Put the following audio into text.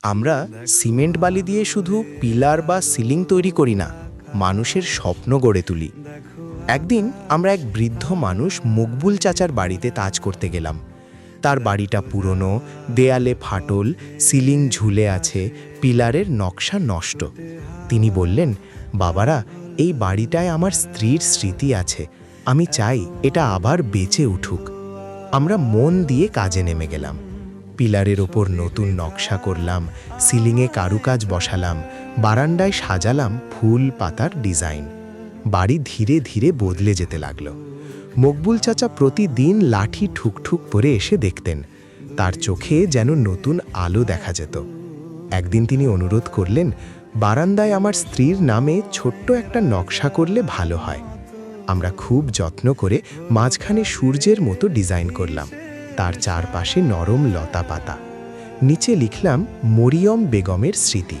আমরা সিমেন্ট বালি দিয়ে শুধু পিলার বা সিলিং তৈরি করি না, মানুষের স্বপ্ন গড়ে তুলি। একদিন আমরা এক বৃদ্ধ মানুষ মকবুল চাচার বাড়িতে কাজ করতে গেলাম। তার বাড়িটা পুরনো, দেয়ালে ফাটল, সিলিং ঝুলে আছে, পিলারের নকশা নষ্ট। তিনি বললেন, বাবারা, এই বাড়িটায় আমার স্ত্রীর স্মৃতি আছে, আমি চাই এটা আবার বেঁচে উঠুক। আমরা মন দিয়ে কাজে নেমে গেলাম। পিলারের ওপর নতুন নকশা করলাম, সিলিংয়ে কারুকাজ বসালাম, বারান্দায় সাজালাম ফুল পাতার ডিজাইন। বাড়ি ধীরে ধীরে বদলে যেতে লাগলো। মকবুল চাচা প্রতিদিন লাঠি ঠুকঠুক করে এসে দেখতেন। তার চোখে যেন নতুন আলো দেখা যেত। একদিন তিনি অনুরোধ করলেন, বারান্দায় আমার স্ত্রীর নামে ছোট্ট একটা নকশা করলে ভালো হয়। আমরা খুব যত্ন করে মাঝখানে সূর্যের মতো ডিজাইন করলাম, তার চারপাশে নরম লতা পাতা। নিচে লিখলাম মরিয়ম বেগমের স্মৃতি।